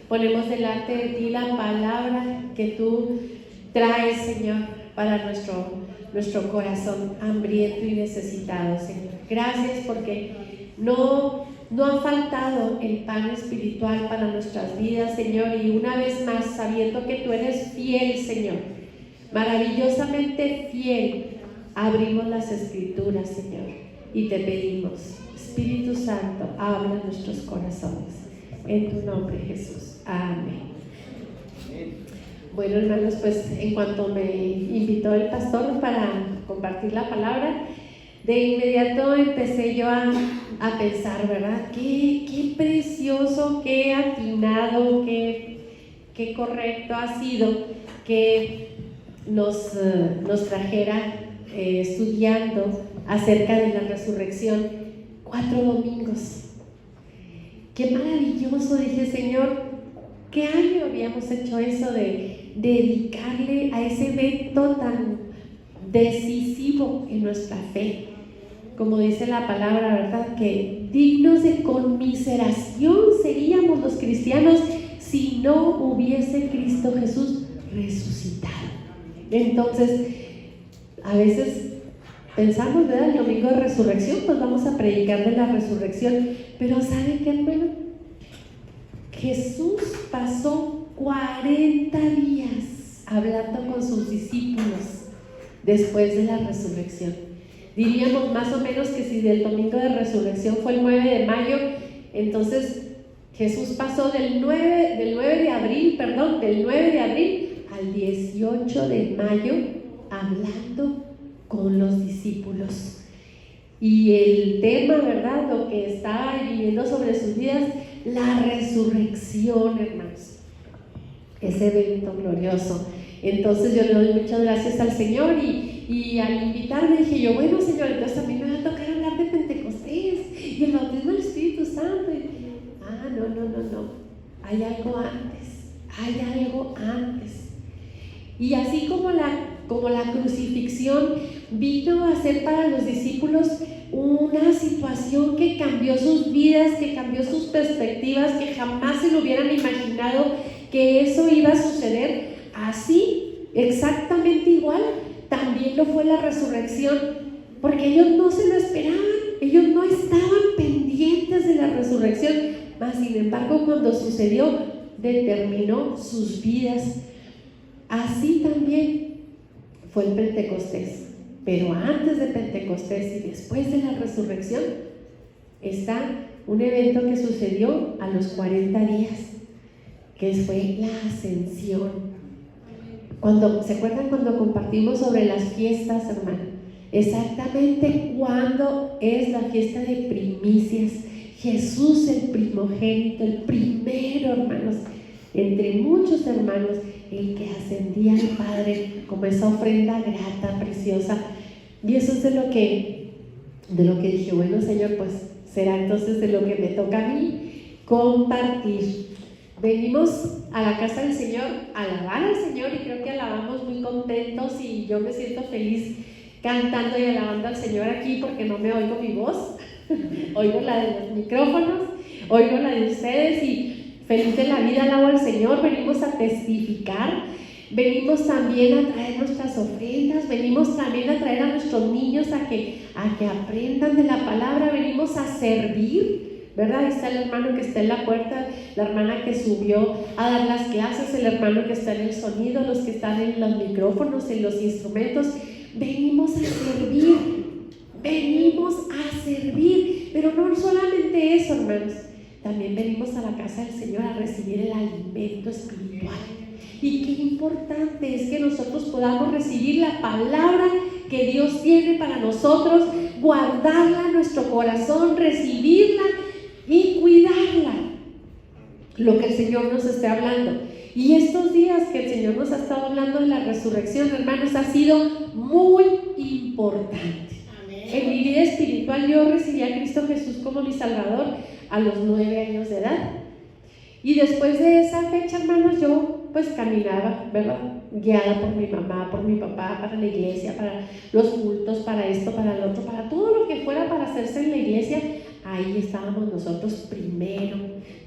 ponemos delante de ti la palabra que tú traes, Señor, para nuestro corazón hambriento y necesitado, Señor. Gracias porque no ha faltado el pan espiritual para nuestras vidas, Señor, y una vez más, sabiendo que tú eres fiel, Señor, maravillosamente fiel, abrimos las Escrituras, Señor, y te pedimos, Espíritu Santo, habla en nuestros corazones. En tu nombre, Jesús. Amén. Bueno, hermanos, pues en cuanto me invitó el pastor para compartir la palabra, de inmediato empecé yo a pensar, ¿verdad? Qué precioso, qué atinado, qué correcto ha sido que nos trajera estudiando acerca de la resurrección 4 domingos. Qué maravilloso, dije, Señor, ¿qué año habíamos hecho eso de dedicarle a ese evento tan decisivo en nuestra fe? Como dice la palabra, ¿verdad? Que dignos de conmiseración seríamos los cristianos si no hubiese Cristo Jesús resucitado. Entonces, a veces pensamos, ¿verdad? El domingo de resurrección, pues vamos a predicar de la resurrección, pero ¿saben qué, hermano? Jesús pasó 40 días hablando con sus discípulos después de la resurrección. Diríamos más o menos que si el domingo de resurrección fue el 9 de mayo, entonces Jesús pasó del 9 de abril al 18 de mayo hablando con los discípulos. Y el tema, ¿verdad? Lo que estaba viviendo sobre sus vidas, la resurrección, hermanos. Ese evento glorioso. Entonces yo le doy muchas gracias al Señor y al invitarme dije yo, bueno, Señor, entonces a mí me va a tocar hablar de Pentecostés y el bautismo del Espíritu Santo. No. Hay algo antes. Y así como la crucifixión vino a ser para los discípulos una situación que cambió sus vidas, que cambió sus perspectivas, que jamás se lo hubieran imaginado que eso iba a suceder, así, exactamente igual, también lo fue la resurrección, porque ellos no se lo esperaban, ellos no estaban pendientes de la resurrección, mas sin embargo cuando sucedió, determinó sus vidas. Así también fue el Pentecostés. Pero antes de Pentecostés y después de la resurrección está un evento que sucedió a los 40 días, que fue la ascensión. ¿Se acuerdan cuando compartimos sobre las fiestas, hermano? Exactamente cuando es la fiesta de primicias. Jesús, el primogénito, el primero, hermanos, entre muchos hermanos, el que ascendía al Padre como esa ofrenda grata, preciosa. Y eso es de lo que dije, bueno, Señor, pues será entonces de lo que me toca a mí compartir. Venimos a la casa del Señor a alabar al Señor y creo que alabamos muy contentos y yo me siento feliz cantando y alabando al Señor aquí porque no me oigo mi voz, oigo la de los micrófonos, oigo la de ustedes y feliz de la vida alabo al Señor. Venimos a testificar, venimos también a traer nuestras ofrendas, venimos también a traer a nuestros niños a que aprendan de la palabra, venimos a servir, ¿verdad? Ahí está el hermano que está en la puerta, la hermana que subió a dar las clases, el hermano que está en el sonido, los que están en los micrófonos, en los instrumentos. Venimos a servir, pero no solamente eso, hermanos, también venimos a la casa del Señor a recibir el alimento espiritual. Y qué importante es que nosotros podamos recibir la palabra que Dios tiene para nosotros, guardarla en nuestro corazón, recibirla y cuidarla, lo que el Señor nos esté hablando. Y estos días que el Señor nos ha estado hablando de la resurrección, hermanos, ha sido muy importante. Amén. En mi vida espiritual yo recibí a Cristo Jesús como mi Salvador a los 9 años de edad. Y después de esa fecha, hermanos, yo pues caminaba, ¿verdad? Guiada por mi mamá, por mi papá, para la iglesia, para los cultos, para esto, para lo otro, para todo lo que fuera para hacerse en la iglesia. ahí estábamos nosotros primero,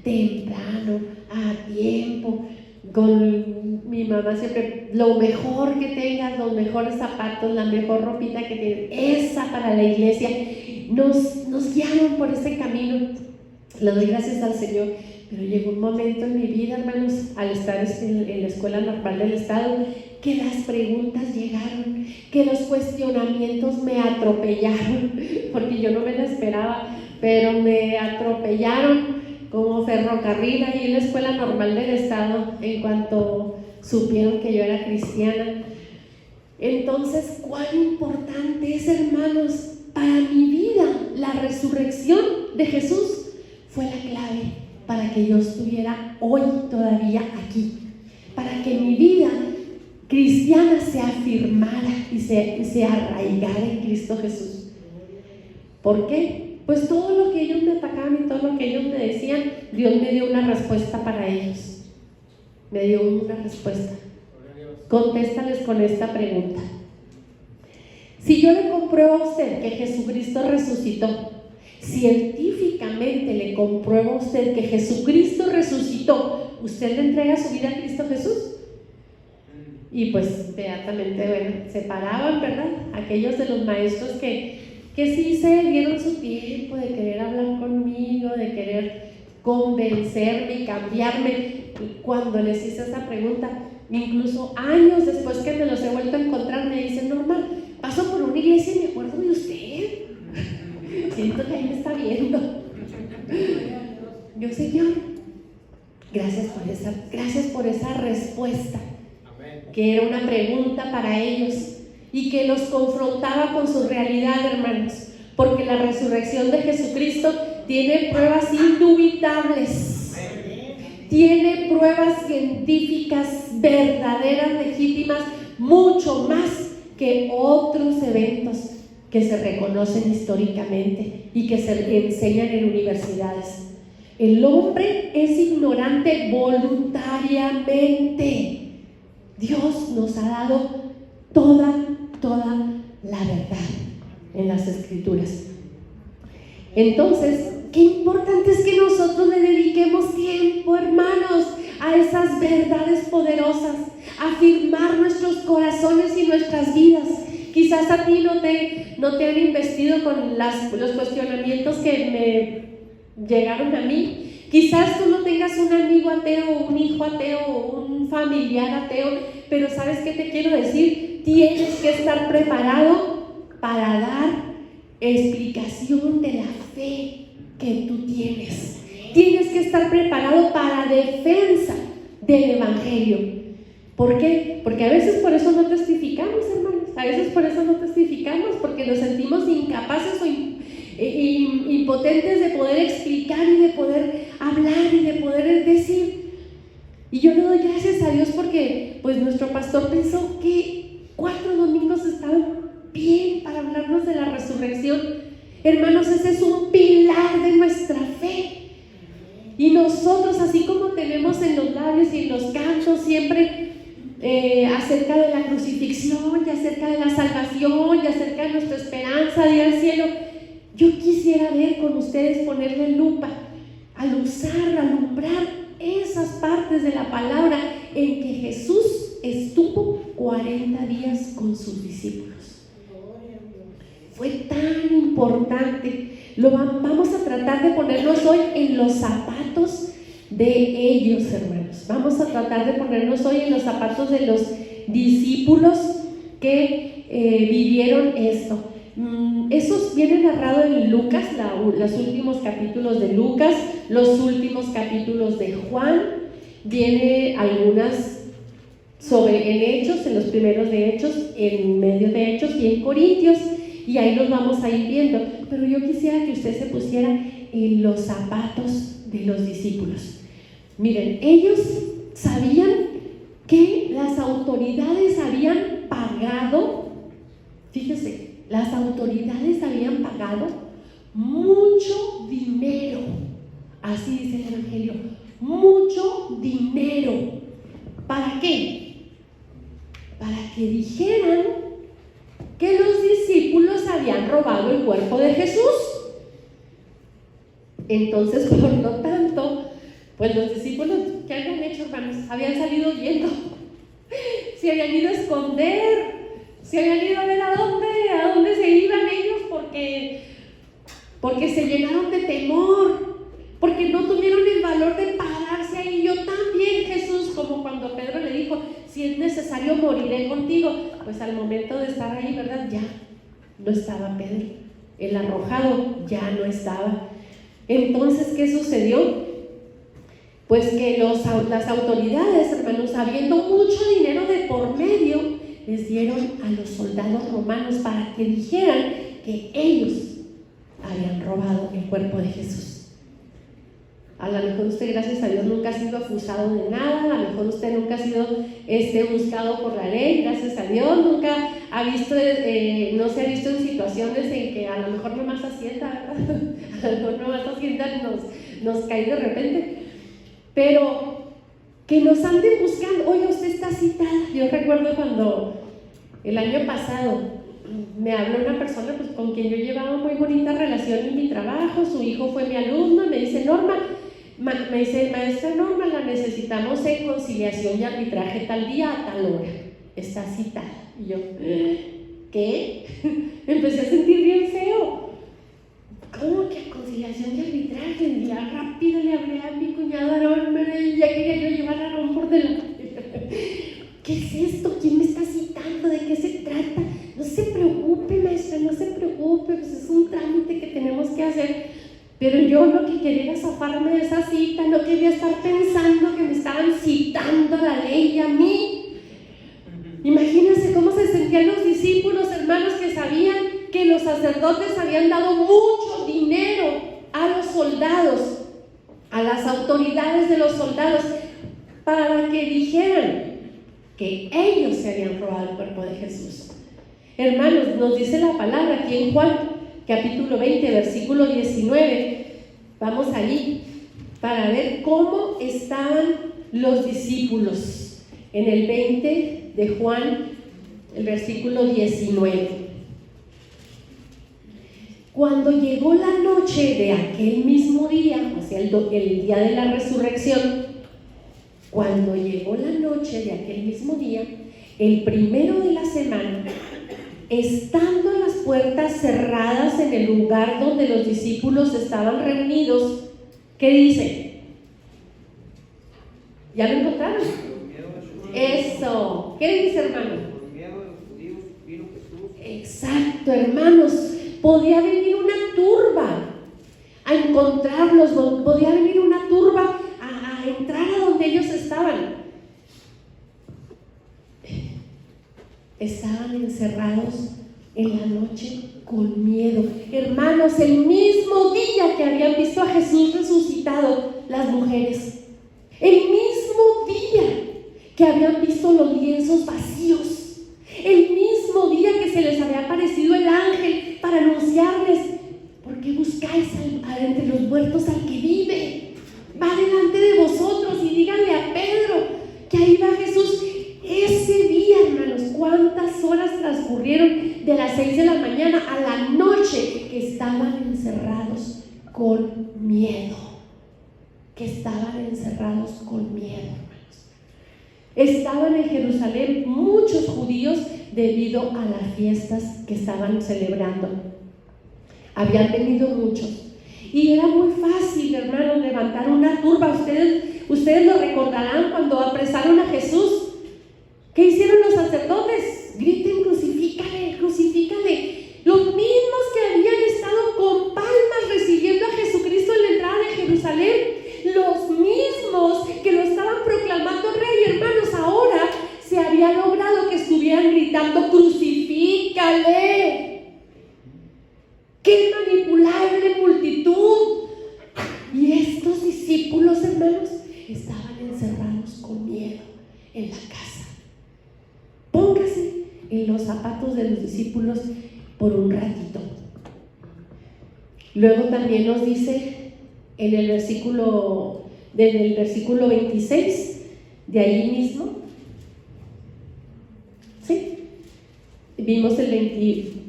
temprano, a tiempo, con mi mamá siempre, lo mejor que tengas, los mejores zapatos, la mejor ropita que tienes, esa para la iglesia. Nos guiaron por ese camino. Le doy gracias al Señor. Pero llegó un momento en mi vida, hermanos, al estar en la Escuela Normal del Estado, que las preguntas llegaron, que los cuestionamientos me atropellaron, porque yo no me la esperaba, pero me atropellaron como ferrocarril ahí en la Escuela Normal del Estado, en cuanto supieron que yo era cristiana. Entonces, ¿cuán importante es, hermanos, para mi vida la resurrección de Jesús? Fue la clave para que yo estuviera hoy todavía aquí, para que mi vida cristiana se afirmara y se arraigara en Cristo Jesús. ¿Por qué? Pues todo lo que ellos me atacaban y todo lo que ellos me decían, Dios me dio una respuesta para ellos. Me dio una respuesta. Contéstales con esta pregunta. Si yo le compruebo a usted que Jesucristo resucitó, científicamente le compruebo a usted que Jesucristo resucitó, ¿usted le entrega su vida a Cristo Jesús? Y pues inmediatamente, bueno, se paraban, ¿verdad? Aquellos de los maestros que sí se dieron su tiempo de querer hablar conmigo, de querer convencerme y cambiarme. Cuando les hice esa pregunta, incluso años después que me los he vuelto a encontrar, me dicen: Norma, paso por una iglesia y me acuerdo de usted. Siento que ahí me está viendo. Yo, Señor, gracias por esa respuesta, que era una pregunta para ellos y que los confrontaba con su realidad, hermanos, porque la resurrección de Jesucristo tiene pruebas indubitables, tiene pruebas científicas verdaderas, legítimas, mucho más que otros eventos que se reconocen históricamente y que se enseñan en universidades. El hombre es ignorante voluntariamente. Dios nos ha dado toda la verdad en las Escrituras. Entonces, qué importante es que nosotros le dediquemos tiempo, hermanos, a esas verdades poderosas, a afirmar nuestros corazones y nuestras vidas. Quizás a ti no te han investido con los cuestionamientos que me llegaron a mí. Quizás tú no tengas un amigo ateo, un hijo ateo, un familiar ateo, pero ¿sabes qué te quiero decir? Tienes que estar preparado para dar explicación de la fe que tú tienes. Tienes que estar preparado para defensa del Evangelio. ¿Por qué? Porque a veces por eso no testificamos, hermanos. A veces por eso no testificamos, porque nos sentimos incapaces o impotentes de poder explicar y de poder hablar y de poder decir. Y yo le doy gracias a Dios porque pues nuestro pastor pensó que 4 domingos estaban bien para hablarnos de la resurrección. Hermanos, ese es un pilar de nuestra fe. Y nosotros, así como tenemos en los labios y en los cantos siempre acerca de la crucifixión y acerca de la salvación y acerca de nuestra esperanza de ir al cielo, yo quisiera ver con ustedes, ponerle lupa, alumbrar esas partes de la palabra en que Jesús estuvo 40 días con sus discípulos. Fue tan importante. Vamos a tratar de ponernos hoy en los zapatos de ellos, hermanos. Vamos a tratar de ponernos hoy en los zapatos de los discípulos que vivieron esto. Eso viene narrado en Lucas, los últimos capítulos de Lucas, los últimos capítulos de Juan. Viene algunas en Hechos, en los primeros de Hechos, en medio de Hechos y en Corintios, y ahí los vamos a ir viendo. Pero yo quisiera que usted se pusiera en los zapatos de los discípulos. Miren, ellos sabían que las autoridades habían pagado, fíjese, las autoridades habían pagado mucho dinero, así dice el Evangelio, mucho dinero. ¿Para qué? Para que dijeran que los discípulos habían robado el cuerpo de Jesús. Entonces, por lo tanto, pues los discípulos, ¿qué habían hecho, hermanos? Habían salido huyendo, se habían ido a esconder, se habían ido a ver a dónde se iban ellos, porque se llenaron de temor, porque no tuvieron el valor de pararse ahí. Yo también, Jesús, como cuando Pedro le dijo, si es necesario moriré contigo. Pues al momento de estar ahí, ¿verdad? Ya no estaba Pedro, el arrojado ya no estaba. Entonces, ¿qué sucedió? Pues que las autoridades, hermanos, habiendo mucho dinero de por medio, les dieron a los soldados romanos para que dijeran que ellos habían robado el cuerpo de Jesús. A lo mejor usted, gracias a Dios, nunca ha sido acusado de nada, a lo mejor usted nunca ha sido buscado por la ley, gracias a Dios, nunca ha visto, no se ha visto en situaciones en que a lo mejor nomás Hacienda, ¿verdad? A lo mejor nomás Hacienda nos cae de repente, pero que nos anden buscando. Oye, usted está citada. Yo recuerdo cuando el año pasado me habló una persona, pues, con quien yo llevaba muy bonita relación en mi trabajo, su hijo fue mi alumno, me dice, Norma, maestra Norma, la necesitamos en conciliación y arbitraje tal día a tal hora, está citada. Y yo, ¿qué? Empecé a sentir bien feo. ¿Cómo que conciliación y arbitraje? Ya rápido le hablé a mi cuñado Aarón, ya quería yo llevar a Aarón por delante. ¿Qué es esto? ¿Quién me está citando? ¿De qué se trata? No se preocupe, maestra, no se preocupe, pues es un trámite que tenemos que hacer. Pero yo lo que quería era zafarme de esa cita, no quería estar pensando que me estaban citando a la ley y a mí. Imagínense cómo se sentían los discípulos, hermanos, que sabían que los sacerdotes habían dado mucho dinero a los soldados, a las autoridades de los soldados, para que dijeran que ellos se habían robado el cuerpo de Jesús. Hermanos, nos dice la palabra aquí en Juan, capítulo 20, versículo 19. Vamos allí para ver cómo estaban los discípulos. En el 20 de Juan, el versículo 19. Cuando llegó la noche de aquel mismo día, o sea, el día de la resurrección, cuando llegó la noche de aquel mismo día, el primero de la semana, estando las puertas cerradas en el lugar donde los discípulos estaban reunidos, ¿qué dice? ¿Ya lo encontraron? Eso. ¿Qué dice, hermano? Por miedo de los judíos vino Jesús. Exacto, hermanos. Podía venir una turba a encontrarlos, podía venir una turba a entrar a donde ellos estaban. Estaban encerrados en la noche con miedo. Hermanos, el mismo día que habían visto a Jesús resucitado, las mujeres, el mismo día que habían visto los lienzos vacíos, el mismo día que se les había aparecido el ángel para anunciarles: ¿por qué buscáis entre los muertos al que vive? Va delante de vosotros y díganle a Pedro que ahí va Jesús. Ese día, hermanos, ¿cuántas horas transcurrieron de las 6 de la mañana a la noche que estaban encerrados con miedo? Que estaban encerrados con miedo, hermanos. Estaban en Jerusalén muchos judíos debido a las fiestas que estaban celebrando. Habían venido muchos. Y era muy fácil, hermanos, levantar una turba. Ustedes lo recordarán cuando apresaron a Jesús. ¿Qué hicieron los sacerdotes? Griten: crucifícale, crucifícale. Los mismos que habían estado con palmas recibiendo a Jesucristo en la entrada de Jerusalén, los mismos que lo estaban proclamando rey, hermanos, ahora se había logrado que estuvieran gritando: crucifícale. ¡Qué manipulable multitud! Y estos discípulos, hermanos, estaban encerrados con miedo en la casa. Póngase en los zapatos de los discípulos por un ratito. Luego también nos dice en el versículo, desde el versículo 26, de ahí mismo, ¿sí? Vimos el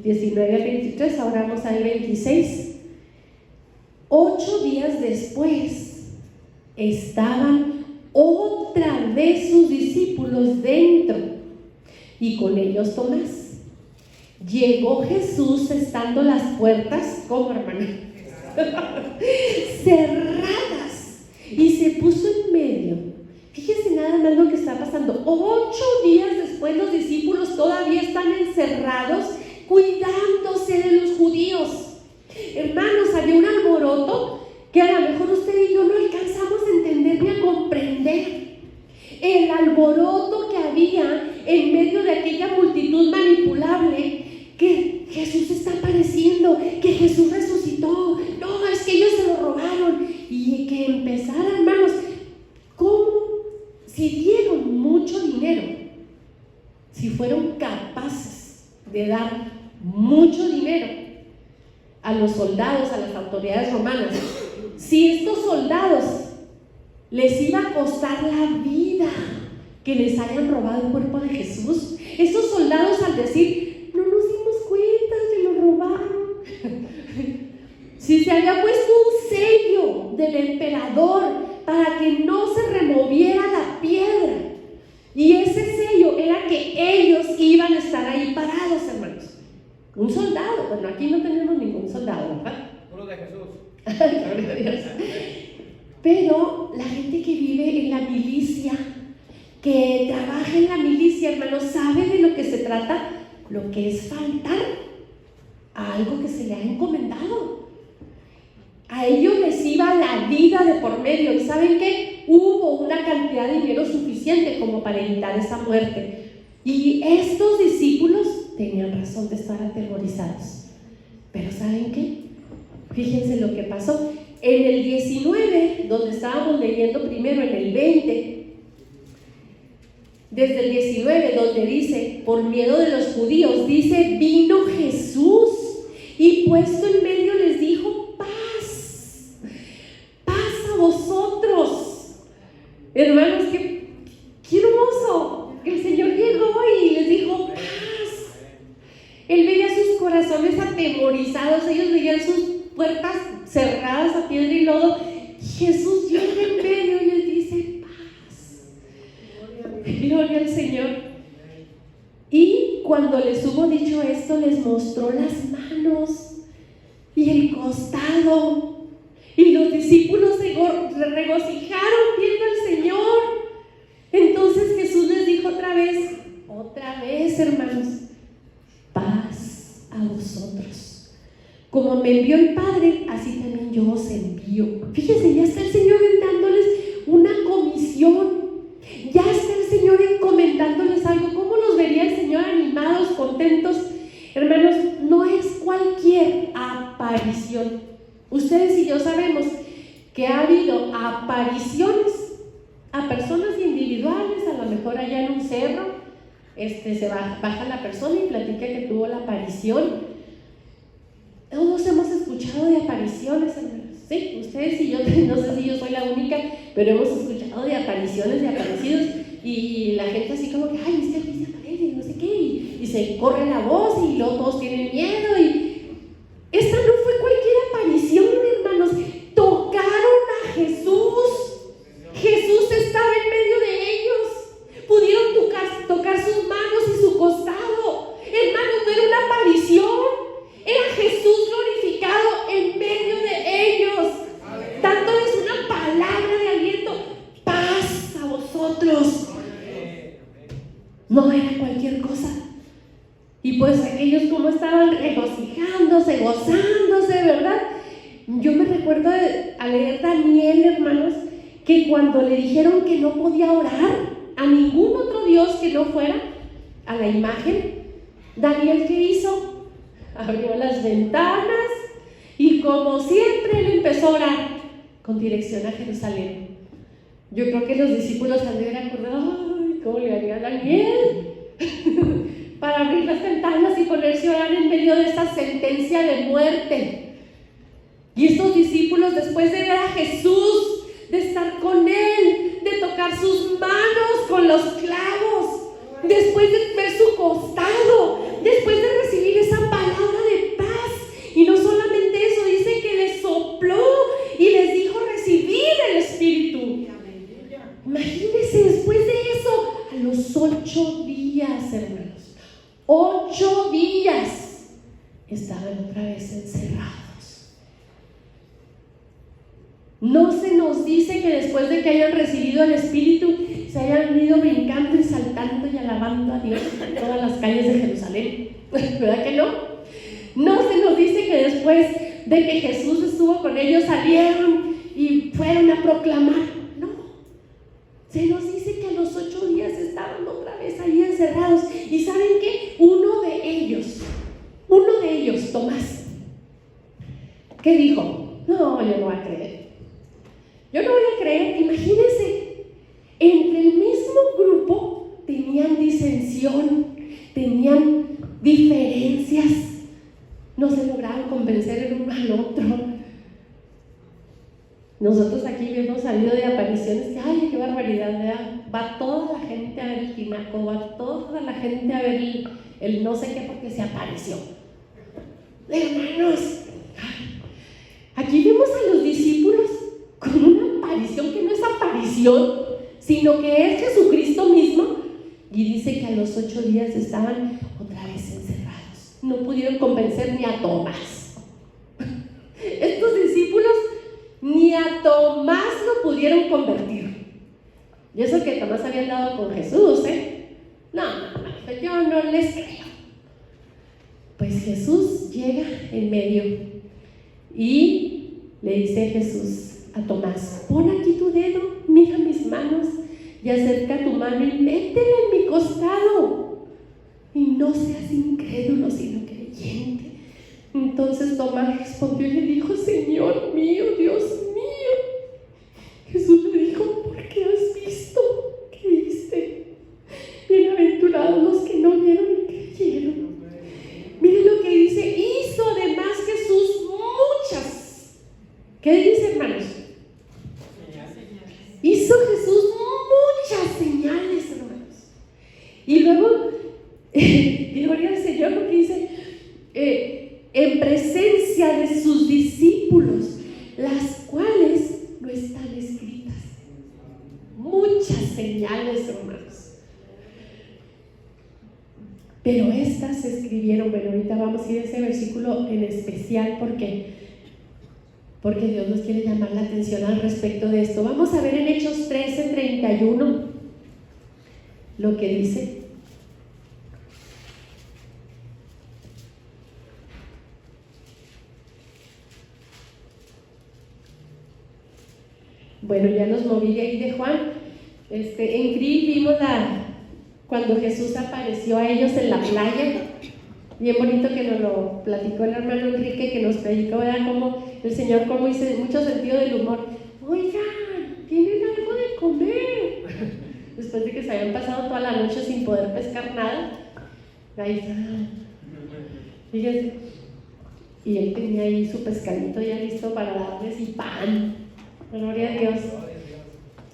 19 al 23, ahora vamos al 26. 8 días después, estaban otra vez sus discípulos dentro y con ellos Tomás. Llegó Jesús estando las puertas, ¿cómo, hermano? Cerradas, y se puso en medio. Fíjense nada más lo que está pasando. 8 días después los discípulos todavía están encerrados cuidándose de los judíos. Hermanos, había un alboroto que a lo mejor usted y yo no alcanzamos a entender ni a comprender. El alboroto que había en medio de aquella multitud manipulable, que Jesús está apareciendo, que Jesús resucitó, no, es que ellos se lo robaron, y que empezara, hermanos, ¿cómo? Si dieron mucho dinero, si fueron capaces de dar mucho dinero a los soldados, a las autoridades romanas, si estos soldados les iba a costar la vida que les hayan robado el cuerpo de Jesús, esos soldados al decir, no nos dimos cuenta, se lo robaron, si se había puesto un sello del emperador para que no se removiera la piedra, y ese sello era que ellos iban a estar ahí parados, hermanos. Un soldado, bueno, aquí no tenemos ningún soldado, ¿verdad? Uno de Jesús. Gloria a Dios. Pero la gente que vive en la milicia, que trabaja en la milicia, hermanos, sabe de lo que se trata, lo que es faltar a algo que se le ha encomendado. A ellos les iba la vida de por medio, y ¿saben qué? Hubo una cantidad de dinero suficiente como para evitar esa muerte. Y estos discípulos tenían razón de estar aterrorizados. Pero ¿saben qué? Fíjense lo que pasó. En el 19, donde estábamos leyendo primero, en el 20, desde el 19, donde dice, por miedo de los judíos, dice, vino Jesús y puesto en medio les dijo, paz, paz a vosotros. Hermanos, qué hermoso. El Señor llegó y les dijo, paz. Él veía sus corazones atemorizados, ellos veían sus puertas cerradas a piedra y lodo. Jesús llega en medio y les dice, paz. Gloria al Señor. Y cuando les hubo dicho esto, les mostró las manos y el costado. Y los discípulos se regocijaron viendo al Señor. Entonces Jesús les dijo otra vez, hermanos, paz a vosotros. Como me envió el Padre, así también yo os envío. Fíjense, ya está el Señor dándoles una comisión. Ya está el Señor encomendándoles algo. ¿Cómo los vería el Señor animados, contentos? Hermanos, no es cualquier aparición. Ustedes y yo sabemos que ha habido apariciones a personas individuales, a lo mejor allá en un cerro, se baja la persona y platica que tuvo la aparición. Todos hemos escuchado de apariciones, hermanos. Sí, ustedes y yo, no sé si yo soy la única, pero hemos escuchado de apariciones, de aparecidos, y la gente así como que, ay, es que aquí se aparece, y no sé qué, y se corre la voz, y luego todos tienen miedo, y esta no fue cualquier aparición, hermanos. Tocaron a Jesús. Jesús estaba en medio de ellos. Pudieron tocar sus manos y su costado. Hermanos, no era una aparición, era Jesús glorificado en medio de ellos, dándoles una palabra de aliento, paz a vosotros. No era cualquier cosa. Y pues aquellos como estaban regocijándose, gozándose, ¿verdad? Yo me recuerdo a leer Daniel, hermanos, que cuando le dijeron que no podía orar a ningún otro Dios que no fuera a la imagen, Daniel, ¿qué hizo? Abrió las ventanas y como siempre él empezó a orar con dirección a Jerusalén. Yo creo que los discípulos han de haber acordado, ay, ¿cómo le haría a Daniel? Para abrir las ventanas y ponerse a orar en medio de esa sentencia de muerte. Y estos discípulos, después de ver a Jesús, de estar con Él, de tocar sus manos con los clavos, después de ver su costado, después de recibir esa palabra de paz, y no solamente eso, dice que le sopló Imagínense después de eso, a los 8 días, hermanos, 8 días estaban otra vez encerrados. No se nos dice que después de que hayan recibido el Espíritu se hayan ido brincando y saltando y alabando a Dios en todas las calles de Jerusalén. ¿Verdad que no? No se nos dice que después de que Jesús estuvo con ellos salieron y fueron a proclamar. No. Se nos dice que a los 8 días estaban otra vez ahí encerrados. ¿Y saben qué? Uno de ellos, Tomás, ¿qué dijo? No, yo no voy a creer. Yo no voy a creer. Imagínense, entre el mismo grupo tenían disensión, tenían diferencias, no se lograron convencer el uno al otro. Nosotros aquí hemos salido de apariciones que, ay, qué barbaridad, ¿verdad? Va toda la gente a ver el tinaco, va toda la gente a ver el no sé qué porque se apareció. Hermanos, aquí vemos a los discípulos con una aparición que no es aparición, sino que es Jesucristo mismo, y dice que a los 8 días estaban otra vez encerrados. No pudieron convencer ni a Tomás. Estos discípulos ni a Tomás lo pudieron convertir. Y eso que Tomás había andado con Jesús, No, yo no les creo. Pues Jesús llega en medio y le dice Jesús a Tomás: pon aquí tu dedo, mira mis manos y acerca tu mano y métela en mi costado y no seas incrédulo sino creyente. Entonces Tomás respondió y le dijo: Señor mío, Dios mío. Jesús le dijo: porque has visto, creíste. Bienaventurados los que no vieron y creyeron. Miren lo que dice: hizo además Jesús muchas. ¿Qué dice, hermanos? Hizo Jesús muchas señales, hermanos. Y luego, gloria al Señor, lo que dice, en presencia de sus discípulos, las cuales no están escritas. Muchas señales, hermanos. Pero estas se escribieron. Bueno, ahorita vamos a ir a ese versículo en especial porque Dios nos quiere llamar la atención al respecto de esto. Vamos a ver en Hechos 13:31 lo que dice. Bueno, ya nos moví de ahí de Juan. En CRI vimos cuando Jesús apareció a ellos en la playa. Bien bonito que nos lo platicó el hermano Enrique, que nos predicó, ¿verdad? Como el Señor, como dice, mucho sentido del humor. Oigan, ¿tienen algo de comer? Después de que se habían pasado toda la noche sin poder pescar nada. Ahí está. Fíjense. Y él tenía ahí su pescadito ya listo para darles y pan. Gloria a Dios.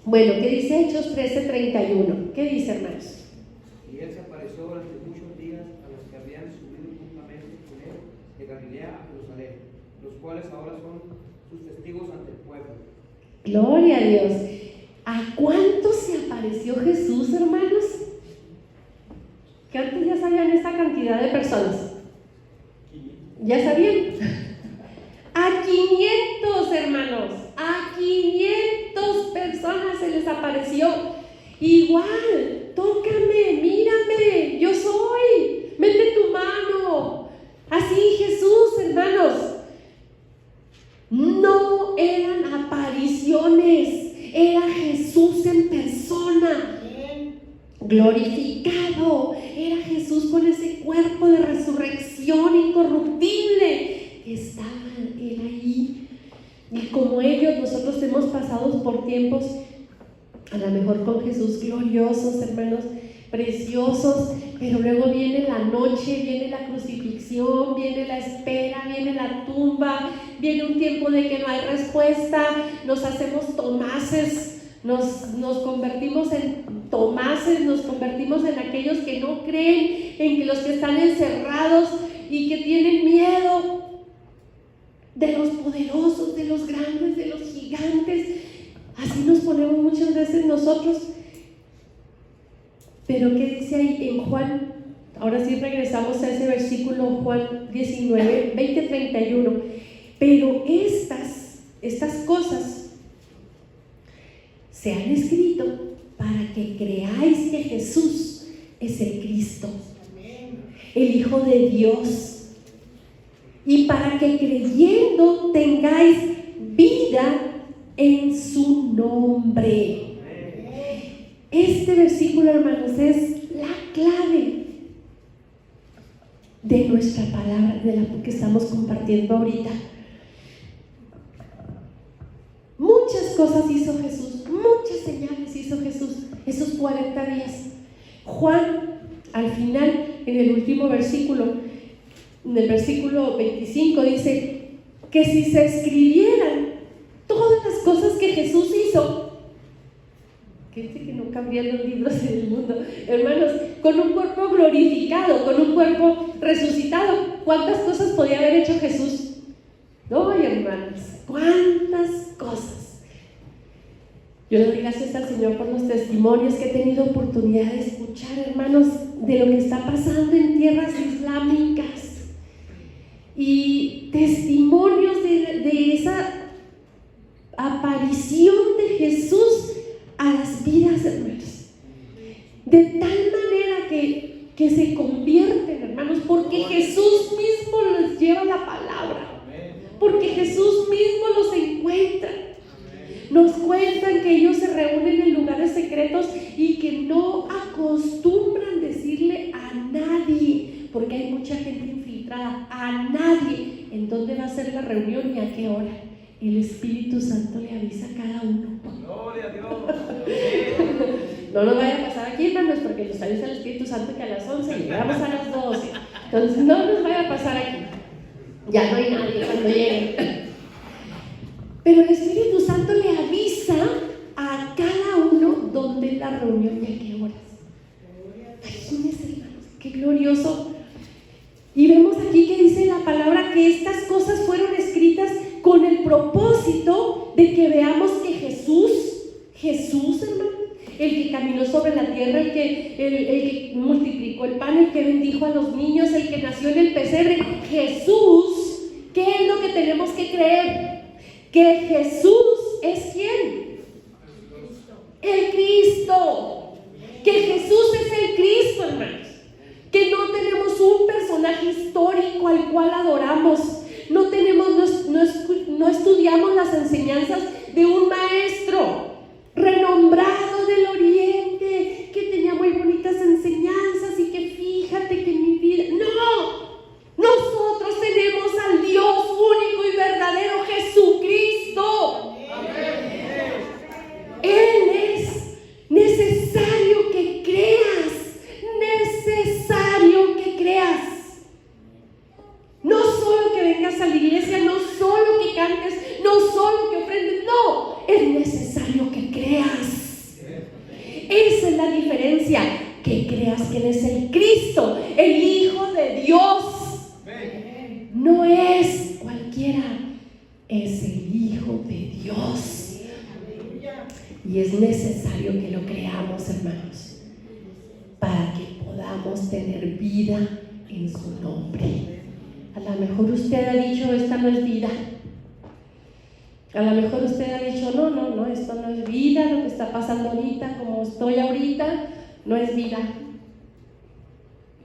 Bueno, ¿qué dice Hechos 13:31? ¿Qué dice, hermanos? Y él se apareció durante muchos días a los que habían subido juntamente con él de Galilea a Jerusalén, los cuales ahora son sus testigos ante el pueblo. Gloria a Dios. ¿A cuántos se apareció Jesús, hermanos? ¿Que antes ya sabían esta cantidad de personas? ¿Ya sabían? A 500, hermanos. A 500 personas se les apareció. Igual, tócame, mírame, yo soy, mete tu mano. Así Jesús, hermanos. No eran apariciones, era Jesús en persona, glorificado. Era Jesús con ese cuerpo de resurrección incorruptible. Estaba él ahí. Y como ellos, nosotros hemos pasado por tiempos, a lo mejor con Jesús, gloriosos, hermanos, preciosos, pero luego viene la noche, viene la crucifixión, viene la espera, viene la tumba, viene un tiempo de que no hay respuesta, nos hacemos tomases, nos convertimos en tomases, nos convertimos en aquellos que no creen, en que los que están encerrados y que tienen miedo de los poderosos, de los grandes, de los gigantes. Así nos ponemos muchas veces nosotros. Pero ¿qué dice ahí en Juan? Ahora sí regresamos a ese versículo, Juan 19, 20, 31. Pero estas cosas se han escrito para que creáis que Jesús es el Cristo, el Hijo de Dios, y para que creyendo tengáis vida en su nombre. Este versículo, hermanos, es la clave de nuestra palabra, de la que estamos compartiendo ahorita. Muchas cosas hizo Jesús, muchas señales hizo Jesús esos 40 días. Juan, al final, en el último versículo, en el versículo 25, dice que si se escribieran todas las cosas que Jesús hizo, que no cabrían los libros del mundo, hermanos, con un cuerpo glorificado, con un cuerpo resucitado, ¿cuántas cosas podía haber hecho Jesús? No, hermanos, ¿cuántas cosas? Yo le doy gracias al Señor por los testimonios que he tenido oportunidad de escuchar, hermanos, de lo que está pasando en tierras islámicas, y testimonios de esa aparición de Jesús a las vidas, hermanos, de tal manera que se convierten, hermanos, porque Jesús mismo les lleva la palabra, porque Jesús mismo los encuentra. Nos cuentan que ellos se reúnen en lugares secretos y que no acostumbran decirle a nadie, porque hay mucha gente infiltrada, a nadie en dónde va a ser la reunión y a qué hora. El Espíritu Santo le avisa a cada uno. Gloria a Dios. No nos vaya a pasar aquí, hermanos, porque nos avisa el Espíritu Santo que a las 11 y llegamos a las 12. Entonces no nos vaya a pasar aquí. Ya no hay nadie cuando lleguen. Pero el Espíritu Santo le avisa a cada uno dónde es la reunión y a qué horas. Imagínense, hermanos, qué glorioso. Y vemos aquí que dice la palabra que estas cosas fueron escritas con el propósito de que veamos que Jesús, hermano, el que caminó sobre la tierra, el que multiplicó el pan, el que bendijo a los niños, el que nació en el pesebre, Jesús, ¿qué es lo que tenemos que creer? Que Jesús es ¿quién? El Cristo. Que Jesús es el Cristo, hermanos. Que no tenemos un personaje histórico al cual adoramos. No estudiamos las enseñanzas de un maestro renombrado del Oriente que tenía muy bonitas enseñanzas y que fíjate que en mi vida. No, nosotros tenemos al Dios único y verdadero, Jesucristo. Él es necesario que creas, no solo que vengas a la iglesia, no solo que cantes, no solo que ofrendes, no, es necesario que creas. Esa es la diferencia, que creas que Él es el Cristo, el Hijo de Dios. No es cualquiera, es el Hijo de Dios. Y es necesario que lo creamos, hermanos, para que podamos tener vida en su nombre. A lo mejor usted ha dicho, esta no es vida. A lo mejor usted ha dicho, no, esto no es vida, lo que está pasando ahorita, como estoy ahorita, no es vida.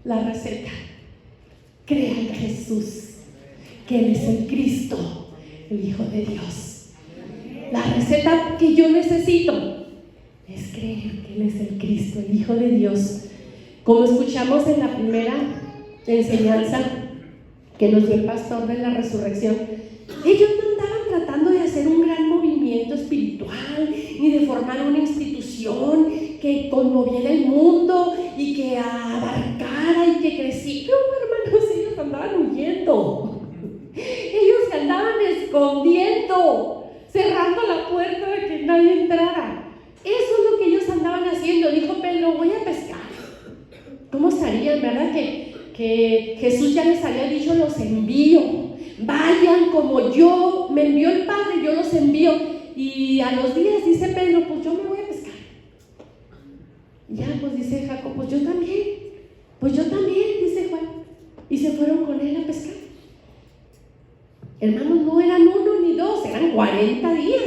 La receta: crea en Jesús, que Él es el Cristo, el Hijo de Dios. La receta que yo necesito es creer que Él es el Cristo, el Hijo de Dios. Como escuchamos en la primera enseñanza que nos dio el pastor de la resurrección, ellos no andaban tratando de hacer un gran movimiento espiritual ni de formar una institución que conmoviera el mundo y que abarcara y que creciera. No, hermanos, ellos andaban huyendo, ellos se andaban escondiendo, cerrando la puerta de que nadie entrara. Eso es lo que ellos andaban haciendo. Dijo Pedro, voy a pescar. ¿Cómo estarían, verdad? Que Jesús ya les había dicho, los envío, vayan como yo, me envió el Padre, yo los envío. y a los días dice Pedro, pues yo me voy a pescar. Ya, pues dice Jacob, pues yo también, dice Juan. Y se fueron con él a pescar. Hermanos, no eran 1 ni 2, eran 40 días.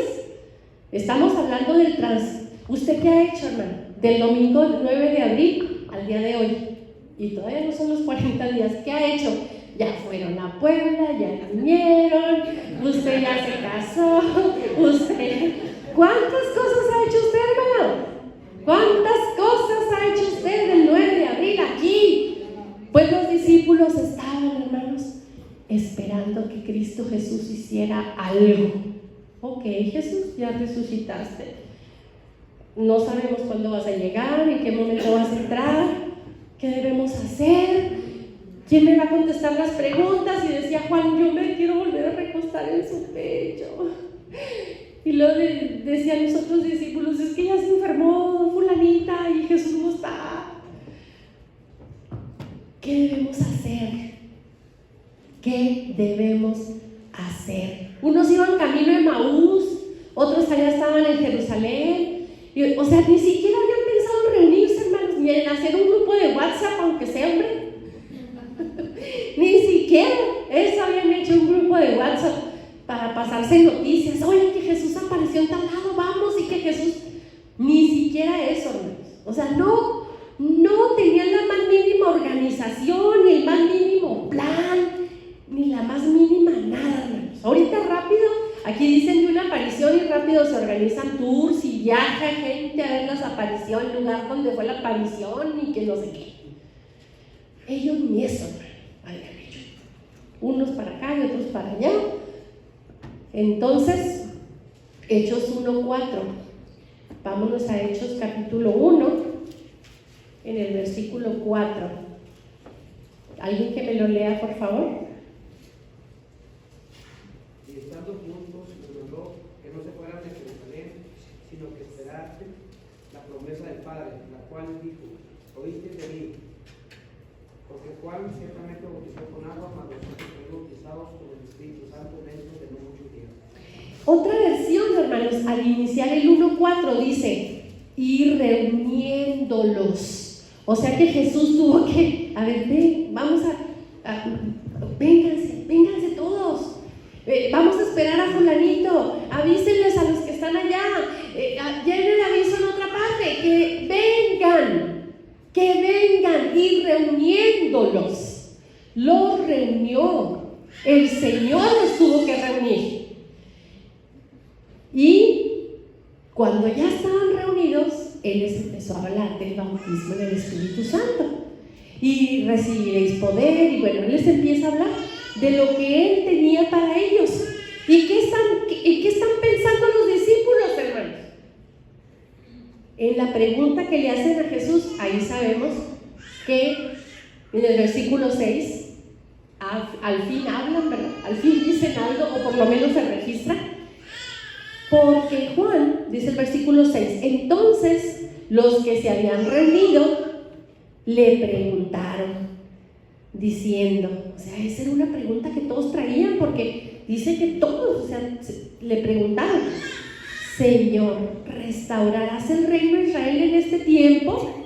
Estamos hablando del ¿Usted qué ha hecho, hermano? Del domingo 9 de abril al día de hoy. Y todavía no son los 40 días. ¿Qué ha hecho? Ya fueron a Puebla, ya vinieron, usted ya se casó, ¿Cuántas cosas ha hecho usted, hermano? ¿Cuántas cosas ha hecho usted el 9 de abril aquí? Pues los discípulos estaban, hermanos, esperando que Cristo Jesús hiciera algo. Ok, Jesús, ya resucitaste. No sabemos cuándo vas a llegar, en qué momento vas a entrar, qué debemos hacer. ¿Quién me va a contestar las preguntas? Y decía Juan, yo me quiero volver a recostar en su pecho. Y luego decían los otros discípulos, es que ya se enfermó fulanita y Jesús no está. ¿Qué debemos hacer? ¿Qué debemos hacer? Unos iban camino de Emaús, otros allá estaban en Jerusalén. O sea, ni siquiera habían pensado en reunirse, hermanos, ni en hacer un grupo de WhatsApp, aunque sea, hombre. Ni siquiera eso habían hecho, un grupo de WhatsApp para pasarse noticias. Oye, que Jesús apareció en tal lado, vamos, y que Jesús, ni siquiera eso, hermanos. O sea, no tenían la más mínima organización, ni el más mínimo plan, ni la más mínima nada, hermanos. Ahorita rápido, aquí dicen de una aparición y rápido se organizan tours y viaja gente a ver las apariciones, el lugar donde fue la aparición y que no sé qué. Ellos ni eso, hermano, habían hecho. Unos para acá y otros para allá. Entonces, Hechos 1:4. Vámonos a Hechos capítulo 1, en el versículo 4. ¿Alguien que me lo lea, por favor? Y estando juntos, les mandó que no se fueran de Jerusalén, sino que esperasen la promesa del Padre, la cual dijo, oíste de mí. Porque Juan ciertamente bautizó con agua, mas vosotros sois bautizados con el Espíritu Santo dentro de no mucho tiempo. Otra versión, hermanos, al iniciar el 1:4 dice, y reuniéndolos. O sea que Jesús tuvo que, a ver, vamos vénganse todos. Vamos a esperar a fulanito, avísenles a los que están allá, lleven el aviso en otra parte, que vengan, y reuniéndolos. Los reunió, el Señor los tuvo que reunir. Y cuando ya estaban reunidos, Él les empezó a hablar del bautismo en el Espíritu Santo. Y recibiréis poder, y bueno, Él les empieza a hablar de lo que Él tenía para ellos. ¿Y qué están pensando los discípulos, hermanos? En la pregunta que le hacen a Jesús, ahí sabemos que en el versículo 6, al fin hablan, ¿verdad? Al fin dicen algo, o por lo menos se registra. Porque Juan, dice el versículo 6, entonces los que se habían reunido le preguntaron, diciendo, o sea, esa era una pregunta que todos traían, porque dice que todos, o sea, le preguntaron, Señor, ¿restaurarás el reino de Israel en este tiempo?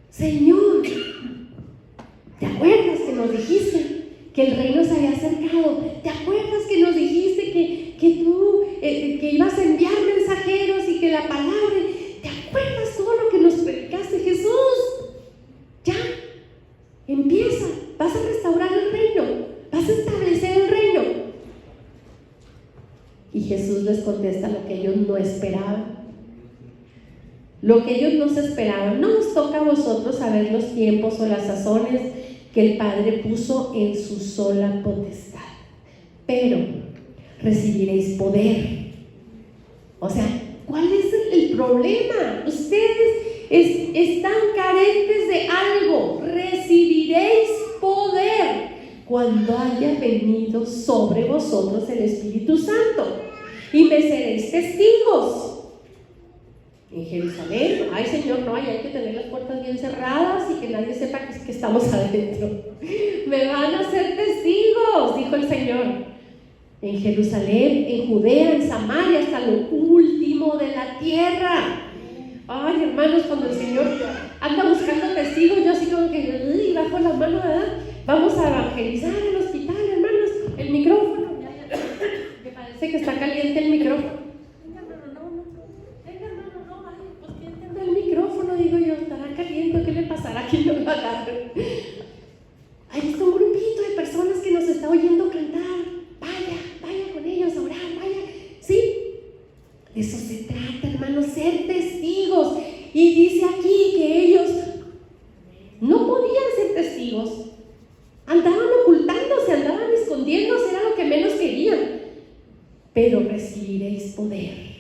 Señor, ¿te acuerdas que nos dijiste que el reino se había acercado? ¿Te acuerdas que nos dijiste que tú que ibas a enviar mensajeros y que la palabra? ¿Te acuerdas todo lo que nos predicaste, Jesús? Ya, empieza, vas a restaurar el reino, vas a establecer el reino. Y Jesús les contesta lo que ellos no esperaban. Lo que ellos no se esperaban. No os toca a vosotros saber los tiempos o las sazones que el Padre puso en su sola potestad, pero recibiréis poder. O sea, ¿cuál es el problema? Ustedes están carentes de algo. Recibiréis poder cuando haya venido sobre vosotros el Espíritu Santo, y me seréis testigos en Jerusalén. Ay, Señor, no, hay que tener las puertas bien cerradas y que nadie sepa que estamos adentro. Me van a ser testigos, dijo el Señor, en Jerusalén, en Judea, en Samaria, hasta lo último de la tierra. Ay, hermanos, cuando el Señor anda buscando testigos, yo así como que bajo la mano, ¿verdad? Vamos a evangelizar el hospital, hermanos, el micrófono. Me parece que está caliente el micrófono. El micrófono, digo yo, estará caliente, ¿qué le pasará que yo lo agarre? Ahí está un grupito de personas que nos está oyendo cantar. Vaya con ellos a orar, vaya. Sí, de eso se trata, hermanos, ser testigos. Y dice aquí que ellos no podían ser testigos, andaban ocultándose, andaban escondiéndose, era lo que menos querían. Pero recibiréis poder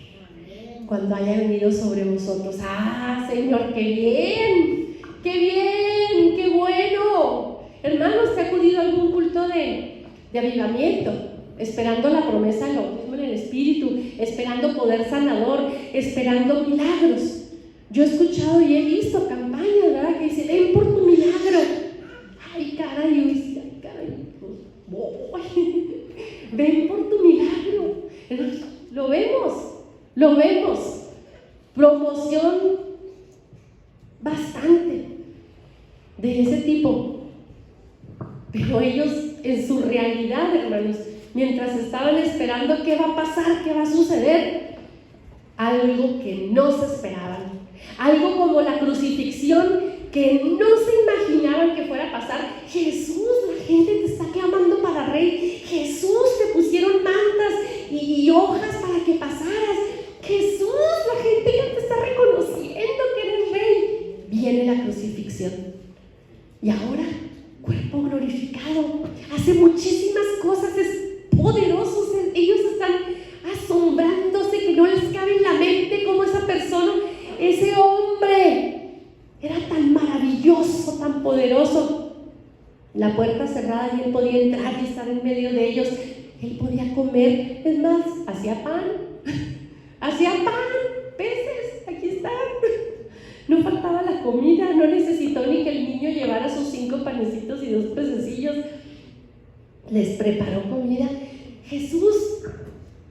cuando haya venido sobre vosotros. ¡Ah, Señor, qué bien! ¡Qué bien! ¡Qué bueno! Hermanos, ¿te ha acudido a algún culto de avivamiento? Esperando la promesa del bautismo en el Espíritu, esperando poder sanador, esperando milagros. Yo he escuchado y he visto campañas, ¿verdad?, que dicen: ven por tu milagro. Ay, caray, ven por tu milagro. Lo vemos. Promoción bastante de ese tipo. Pero ellos, en su realidad, hermanos, mientras estaban esperando qué va a pasar, qué va a suceder, algo que no se esperaban, algo como la crucifixión que no se imaginaban que fuera a pasar. Jesús, la gente te está clamando para rey. Jesús, te pusieron mantas y hojas para que pasaras. Jesús, la gente ya te está reconociendo que eres rey. Viene la crucifixión y ahora cuerpo glorificado, hace muchísimas cosas, es poderoso. Ellos están asombrándose, que no les cabe en la mente cómo esa persona, ese hombre, era tan maravilloso, tan poderoso. La puerta cerrada y él podía entrar y estar en medio de ellos. Él podía comer, es más, hacía pan, peces, aquí están. No faltaba la comida, no necesitó ni que el niño llevara sus 5 panecitos y 2 pececillos. Les preparó comida. Jesús,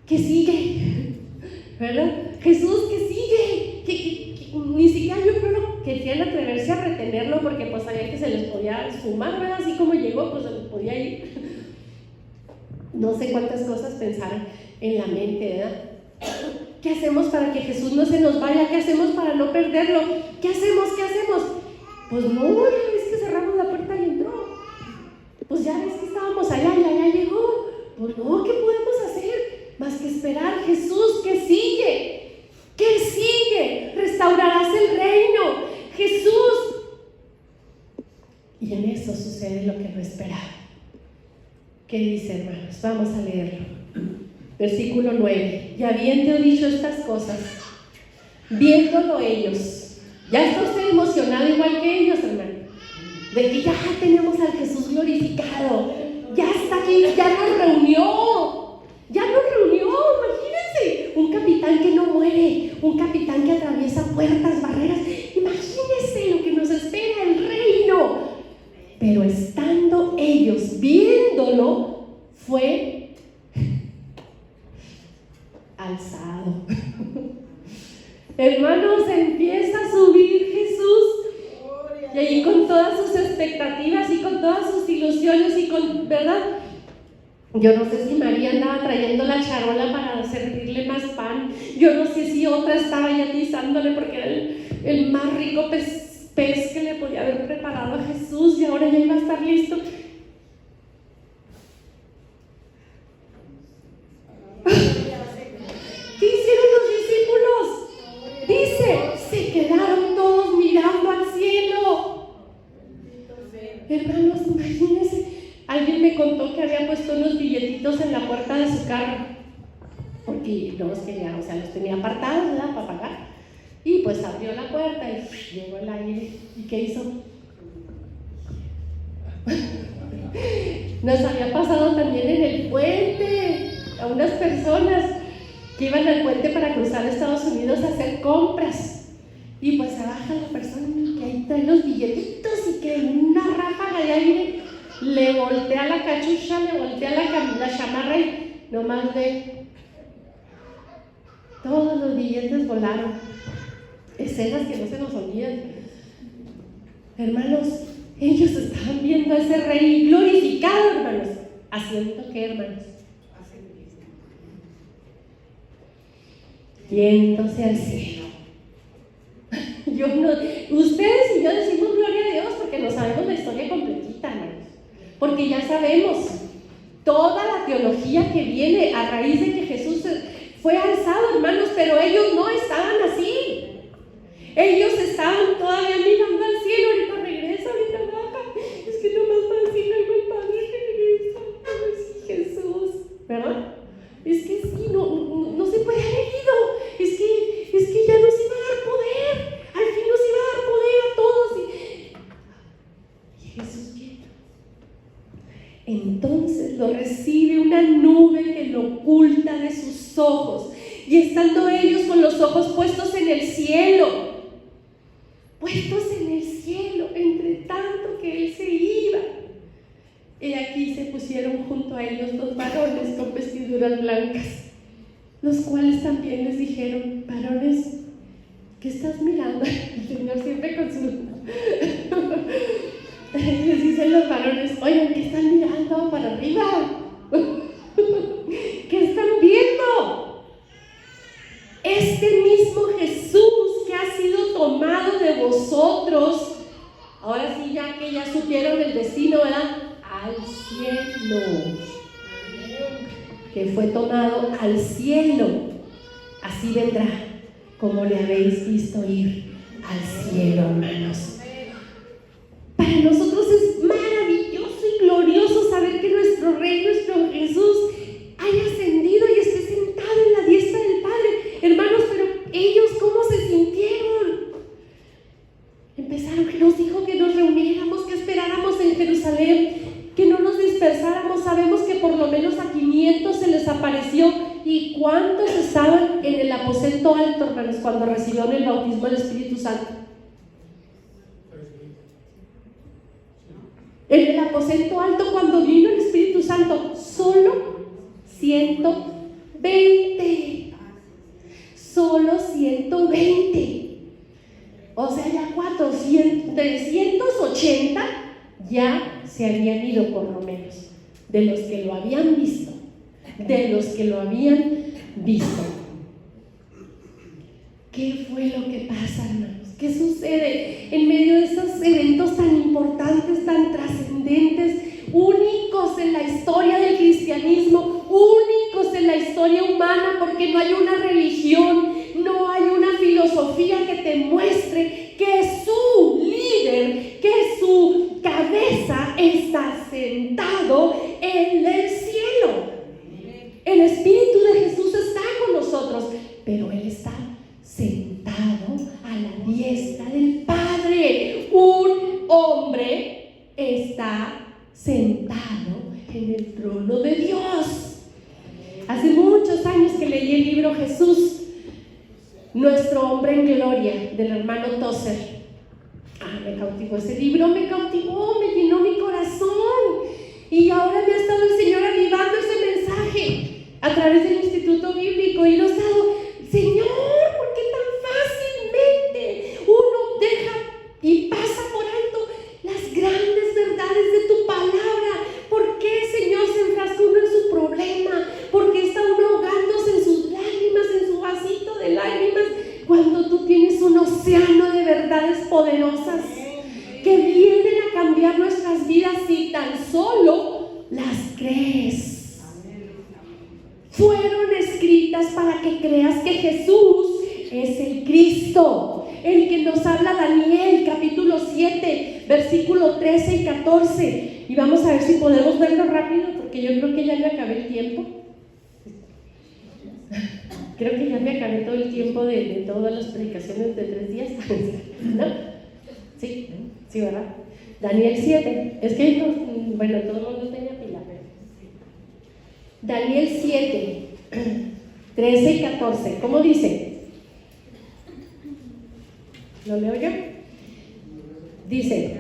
que sigue, ¿verdad? Jesús, que sigue, que ni siquiera yo creo que querían atreverse a retenerlo, porque pues sabían que se les podía esfumar, ¿verdad? Así como llegó, pues se les podía ir. No sé cuántas cosas pensaron en la mente, ¿verdad? ¿Qué hacemos para que Jesús no se nos vaya? ¿Qué hacemos para no perderlo? ¿Qué hacemos? Pues no, ya ves que cerramos la puerta y entró. Pues ya ves que estábamos allá y allá llegó. Pues no, ¿qué podemos hacer? Más que esperar. Jesús, ¿qué sigue? ¿Qué sigue? Restaurarás el reino. Jesús. Y en eso sucede lo que no esperaba. ¿Qué dice, hermanos? Vamos a leerlo. Versículo 9. Y habiendo dicho estas cosas, viéndolo ellos, ya está usted emocionado igual que ellos, hermano, de que ya tenemos al Jesús glorificado, ya está aquí, ya nos reunió, imagínense, un capitán que no muere, un capitán que atraviesa puertas, barreras, imagínense lo que nos espera el reino. Pero estando ellos viéndolo, fue alzado. Hermanos, empieza a subir Jesús, y ahí con todas sus expectativas y con todas sus ilusiones y con, ¿verdad? Yo no sé si María andaba trayendo la charola para servirle más pan, yo no sé si otra estaba ya atizándole porque era el más rico pez que le podía haber preparado a Jesús, y ahora ya iba a estar listo. ¿Qué hicieron los discípulos? Dice, se quedaron todos mirando al cielo. Hermanos, imagínense, alguien me contó que había puesto unos billetitos en la puerta de su carro, porque no los quería, o sea, los tenía apartados, ¿verdad?, para pagar. Y pues abrió la puerta y llegó el aire. ¿Y qué hizo? Nos había pasado también en el puente a unas personas que iban al puente para cruzar a Estados Unidos a hacer compras, y pues se baja la persona que ahí trae los billetitos y que en una ráfaga de aire le voltea la cachucha, le voltea la chamarra y nomás ve, todos los billetes volaron. Escenas que no se nos olvidan. Hermanos, ellos estaban viendo a ese rey glorificado, hermanos. ¿Haciendo qué, hermanos? Yéndose al cielo. Ustedes y yo decimos gloria a Dios porque no sabemos la historia completita, hermanos. Porque ya sabemos toda la teología que viene a raíz de que Jesús fue alzado, hermanos, pero ellos no estaban así. Ellos estaban todavía mirando al cielo. Ahorita regresa, ahorita baja. Es que no más fácil, luego el Padre regresa. Ay, Jesús, ¿verdad? Es que sí, no se puede haber ido. Es que ya nos iba a dar poder. Al fin nos iba a dar poder a todos. Y Jesús, ¿qué? Entonces lo recibe una nube que lo oculta de sus ojos. Y estando ellos con los ojos puestos en el cielo, entre tanto que él se iba, y aquí se pusieron junto a ellos 2 varones con vestiduras blancas, los cuales también les dijeron: varones, ¿qué estás mirando? El Señor siempre con su... Les dicen los varones: oigan, ¿qué están mirando para arriba? ¿Qué están viendo? Este mismo Jesús que ha sido tomado de vosotros, ahora sí, ya que ya supieron el destino, ¿verdad? Al cielo. Que fue tomado al cielo, así vendrá, como le habéis visto ir al cielo, hermanos. Para nosotros es maravilloso y glorioso saber que nuestro Rey, nuestro Jesús, haya ascendido y esté sentado en la diestra del Padre. Hermanos, pero ellos, ¿cómo se sintieron? Empezaron, que nos dijo que nos reuniéramos, que esperáramos en Jerusalén, que no nos dispersáramos. Sabemos que por lo menos a 500 se les apareció. ¿Y cuántos estaban en el aposento alto, hermanos, cuando recibieron el bautismo del Espíritu Santo? En el aposento alto, cuando vino el Espíritu Santo, solo 120. Solo 120. O sea, ya 380 ya se habían ido, por lo menos, de los que lo habían visto. ¿Qué fue lo que pasa, hermanos? ¿Qué sucede en medio de estos eventos tan importantes, tan trascendentes, únicos en la historia del cristianismo, únicos en la historia humana? Porque no hay una religión, no hay una filosofía que te muestre que su líder, que su cabeza está sentado en el cielo. El Espíritu de Jesús está con nosotros, pero Él está sentado a la diestra del Padre. Un hombre está sentado en el trono de Dios. Hace muchos años que leí el libro Jesús, nuestro hombre en gloria, del hermano Tozer. Me cautivó ese libro, me llenó mi corazón. Y ahora me ha estado el Señor avivando ese mensaje a través del Instituto Bíblico, y nos ha dado: Señor, ¿por qué tan fácilmente uno deja y pasa por alto las grandes verdades de tu palabra? ¿Por qué, Señor, se enfrasca uno en su problema? ¿Por qué está uno ahogándose en sus lágrimas, en su vasito de lágrimas, cuando tú tienes un océano de verdades poderosas que vienen a cambiar nuestras vidas si tan solo las crees? Fueron escritas para que creas que Jesús es el Cristo, el que nos habla Daniel capítulo 7 versículo 13 y 14. Y vamos a ver si podemos verlo rápido, porque yo creo que ya me acabé el tiempo. Creo que ya me acabé todo el tiempo de todas las predicaciones de 3 días. ¿No? Sí, ¿verdad? Daniel 7. Es que todo el mundo tenía pila. Daniel 7, 13 y 14. ¿Cómo dice? ¿Lo leo yo? Dice: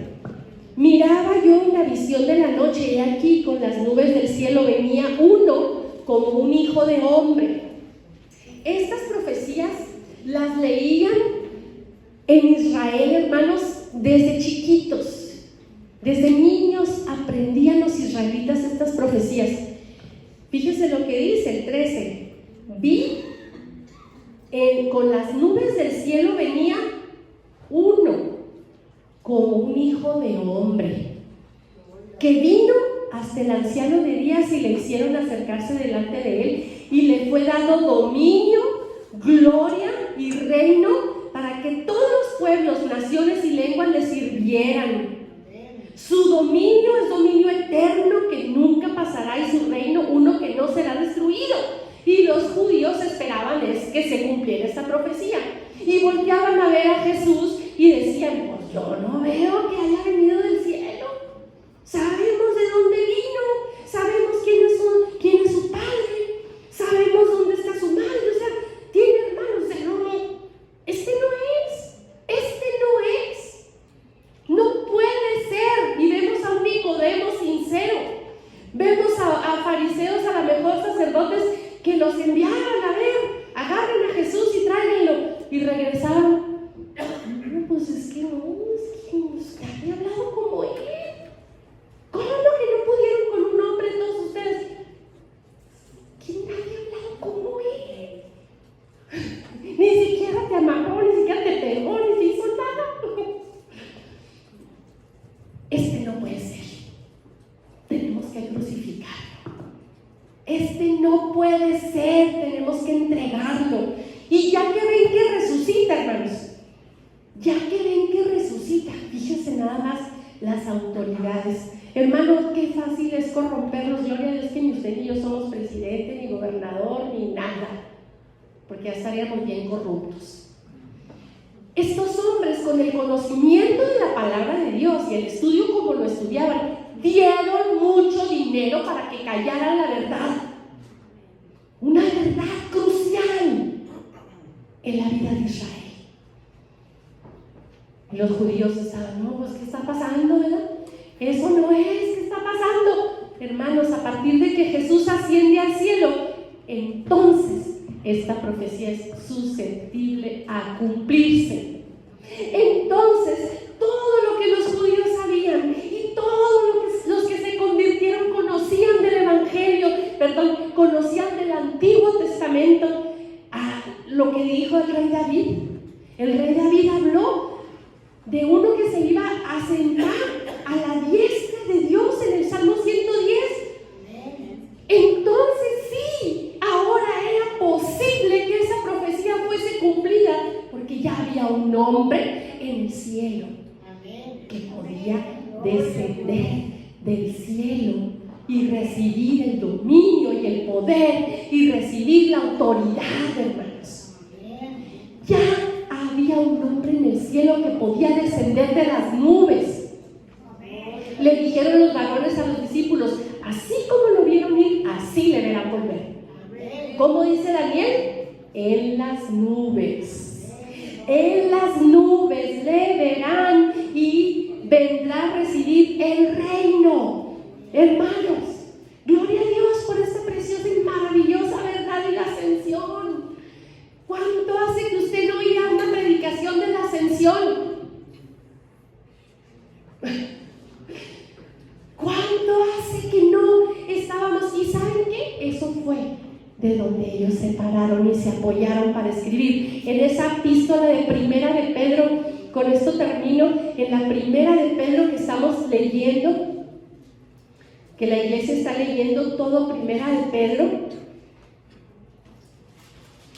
miraba yo en la visión de la noche, y aquí con las nubes del cielo venía uno como un hijo de hombre. Estas profecías las leían en Israel, hermanos, desde chiquitos. Desde niños aprendían los israelitas estas profecías. Fíjense lo que dice el 13. Vi con las nubes del cielo venía uno como un hijo de hombre, que vino hasta el anciano de días y le hicieron acercarse delante de él, y le fue dado dominio, gloria y reino para que todos los pueblos, naciones y lenguas le sirvieran. Su dominio es dominio eterno que nunca pasará, y su reino uno que no será destruido. Y los judíos esperaban que se cumpliera esta profecía, y volteaban a ver a Jesús y decían: pues yo no veo que haya venido del cielo. Sabemos de dónde vino, sabemos quién es su padre, sabemos dónde está su madre. O sea, tiene hermanos, este no es, no puede ser. Y vemos a un Nicodemo sincero, vemos a fariseos, a lo mejor sacerdotes, que los enviaron a ver, agarren a Jesús y tráiganlo, y regresaron. No, pues es que había hablado como él. ¿Cómo no que no pudieron con un hombre todos ustedes? Que nadie ha hablado como él. Ni siquiera te amarró, ni siquiera te pegó, ni te hizo nada. Este no puede ser. Tenemos que crucificarlo. Este no puede ser, tenemos que entregarlo. Y ya que ven que resucita, hermanos, ya que ven que resucita, fíjense nada más las autoridades. Hermanos, qué fácil es corromperlos. Gloria a Dios que ni usted ni yo somos presidente, ni gobernador, ni nada, porque ya estaríamos bien corruptos. Estos hombres, con el conocimiento de la palabra de Dios y el estudio como lo estudiaban, dieron mucho dinero para que callaran la verdad, una verdad crucial en la vida de Israel. Y los judíos estaban: no, pues ¿qué está pasando, verdad? Eso no es, ¿qué está pasando? Hermanos, a partir de que Jesús asciende al cielo, entonces esta profecía es susceptible a cumplirse. Entonces, todo lo que los judíos sabían y todos los que se convirtieron conocían del Evangelio, conocían del Antiguo Testamento, a lo que dijo el rey David. El rey David habló de uno que se iba a sentar a la diestra de Dios en el Salmo 110. Entonces sí, ahora era posible que esa profecía fuese cumplida, porque ya había un hombre en el cielo que podía descender del cielo y recibir el dominio y el poder y recibir la autoridad, hermanos. Ya había un hombre en el cielo que podía descender de las nubes. Le dijeron los varones a los discípulos: así como lo vieron ir, así le verán volver. ¿Cómo dice Daniel? En las nubes. En las nubes le verán y vendrá a recibir el reino. Hermanos, gloria a Dios por esta preciosa y maravillosa verdad de la ascensión. ¿Cuánto hace que usted no oía una predicación de la ascensión? ¿Cuánto hace que no estábamos? ¿Y saben qué? Eso fue de donde ellos se pararon y se apoyaron para escribir en esa epístola de Primera de Pedro. Con esto termino. En la Primera de Pedro que estamos leyendo, que la iglesia está leyendo todo Primera de Pedro,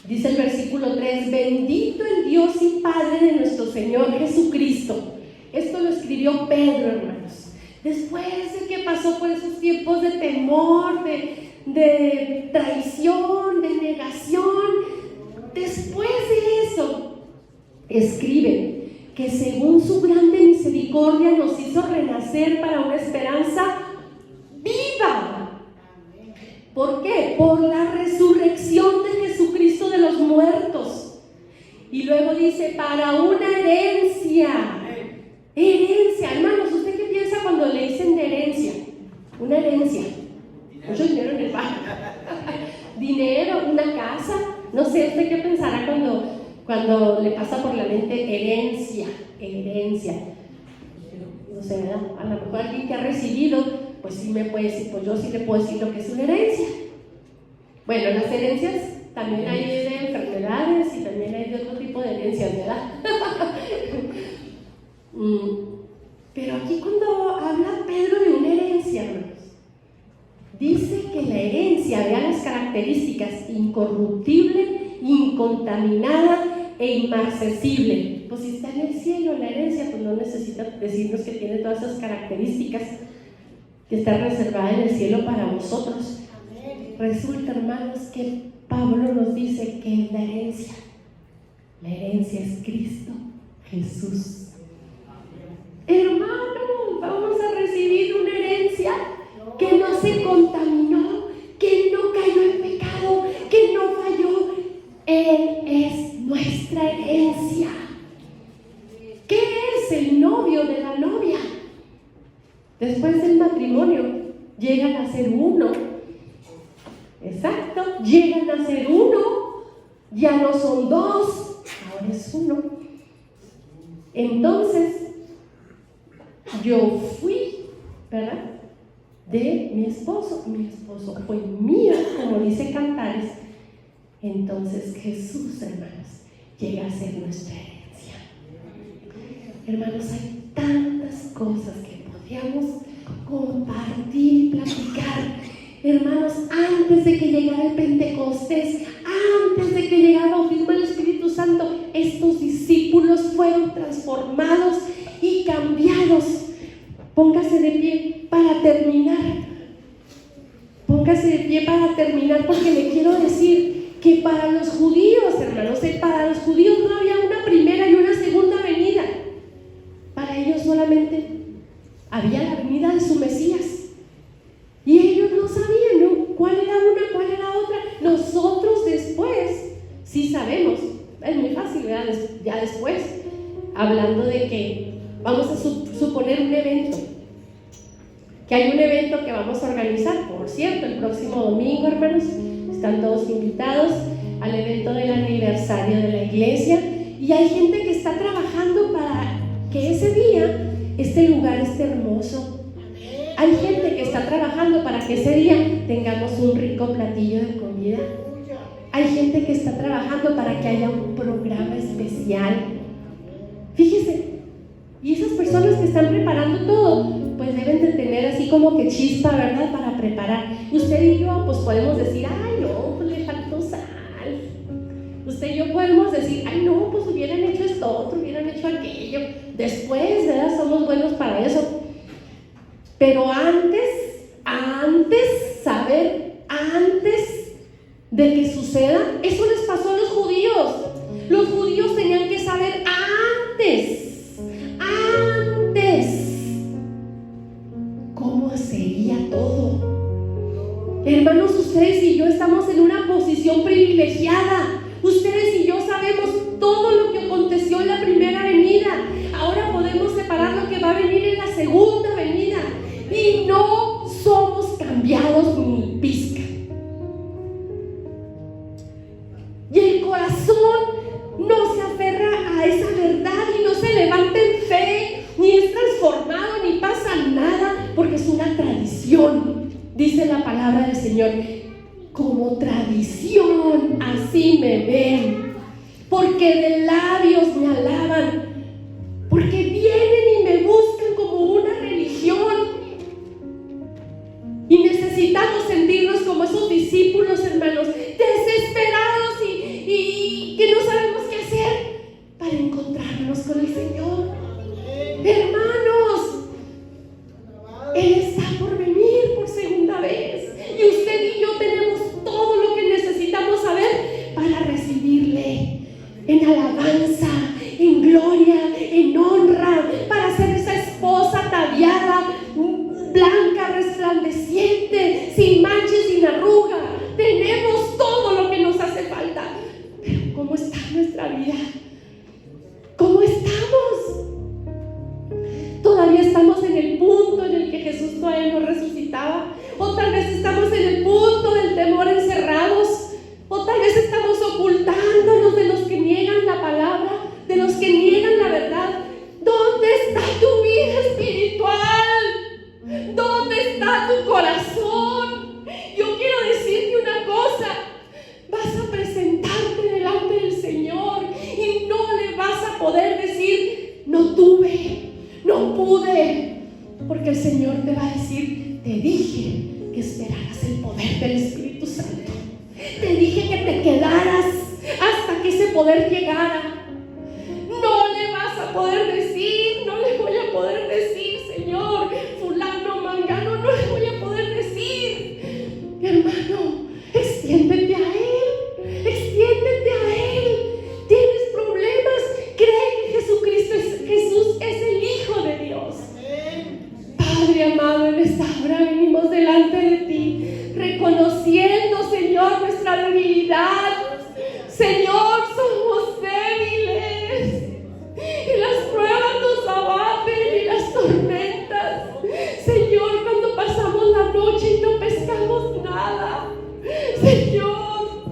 dice el versículo 3: bendito el Dios y Padre de nuestro Señor Jesucristo. Esto lo escribió Pedro, hermanos, después de que pasó por esos tiempos de temor, de traición, de negación. Después de eso, escribe que según su grande misericordia nos hizo renacer para una esperanza viva. ¿Por qué? Por la resurrección de Jesucristo de los muertos. Y luego dice: para una herencia. Herencia, hermanos, ¿usted qué piensa cuando le dicen de herencia? Una herencia. Mucho dinero en el banco. herencia. O sea, a lo mejor alguien que ha recibido, pues sí me puede decir, pues yo sí le puedo decir lo que es una herencia. Bueno, las herencias también hay de enfermedades y también hay de otro tipo de herencias, ¿verdad? Pero aquí cuando habla Pedro de una herencia, hermanos, dice que la herencia, vean las características: incorruptible, incontaminada e inmarcesible. Pues si está en el cielo la herencia, pues no necesita decirnos que tiene todas esas características, que está reservada en el cielo para vosotros. Resulta, hermanos, que Pablo nos dice que es la herencia. La herencia es Cristo Jesús. Hermanos, vamos a recibir una herencia que no se contaminó, que no cayó en pecado, que no falló. Él es nuestra herencia. ¿Qué es el novio de la novia? Después del matrimonio llegan a ser uno. Exacto, llegan a ser uno. Ya no son dos, ahora es uno. Entonces, yo fui, ¿verdad?, de mi esposo fue mío, como dice Cantares. Entonces Jesús, hermanos, llega a ser nuestra herencia. Hermanos, hay tantas cosas que podríamos compartir, platicar. Hermanos, antes de que llegara el Pentecostés, antes de que llegara el bautismo del Espíritu Santo, estos discípulos fueron transformados y cambiados. Póngase de pie para terminar. Póngase de pie para terminar, porque le quiero decir que para los judíos, hermanos, para los judíos no había una primera y una segunda venida. Para ellos solamente había la venida de su Mesías. Y ellos no sabían, ¿no?, cuál era una, cuál era otra. Nosotros después sí sabemos. Es muy fácil, ¿verdad? Ya después, hablando de que vamos a suponer un evento, que hay un evento que vamos a organizar, por cierto, el próximo domingo, hermanos, están todos invitados al evento del aniversario de la iglesia, y hay gente que está trabajando para que ese día este lugar esté hermoso. Hay gente que está trabajando para que ese día tengamos un rico platillo de comida. Hay gente que está trabajando para que haya un programa especial. Fíjese, y esas personas que están preparando todo, pues deben de tener así como que chispa, ¿verdad?, para preparar. Usted y yo, pues podemos decir, ay no, pues le faltó sal. Usted y yo podemos decir, ay no, pues hubieran hecho esto otro, hubieran hecho aquello. Después, ¿verdad?, somos buenos para eso. Pero antes de que suceda, eso les pasó a los judíos. Los judíos tenían que saber antes, cómo sería todo. Hermanos, ustedes y yo estamos en una posición privilegiada. Ustedes y yo sabemos todo lo que aconteció en la primera venida. Ahora podemos separar lo que va a venir en la segunda venida. Y no somos cambiados ni pizca. Y el corazón no se aferra a esa verdad y no se levanta en fe, ni es transformado, ni pasa nada, porque es una tradición. Dice la palabra del Señor, como tradición así me ven, porque de labios me alaban, porque vienen y me buscan como una religión. Y necesitamos sentirnos como esos discípulos, hermanos, desesperados y que no sabemos qué hacer para encontrarnos con el Señor. Hermanos, Él está por venir por segunda vez, y usted y yo tenemos todo lo que necesitamos saber para recibirle en alabanza, en gloria, en honra, para ser esa esposa ataviada, blanca, resplandeciente, sin mancha y sin arruga. Tenemos todo lo que nos hace falta. Pero ¿cómo está nuestra vida? ¿Cómo estamos? Todavía estamos en el punto en el que Jesús todavía no resucitaba, o tal vez estamos en el punto del temor encerrados, o tal vez estamos ocultándonos de los que niegan la palabra, de los que niegan la verdad. no pude, porque el Señor te va a decir: te dije que esperaras el poder del Espíritu Santo, te dije que te quedaras hasta que ese poder llegara. No le vas a poder decir, no le voy a poder decir: Señor, fulano, mangano, no le voy a poder decir. Mi hermano, extiéndete a Él, extiéndete a Él. Tienes problemas, cree que Jesús es el Hijo de Dios. Padre amado, en esta hora venimos delante de ti, reconociendo, Señor, nuestra debilidad. Señor, somos débiles y las pruebas nos abaten y las tormentas. Señor, cuando pasamos la noche y no pescamos nada. Señor,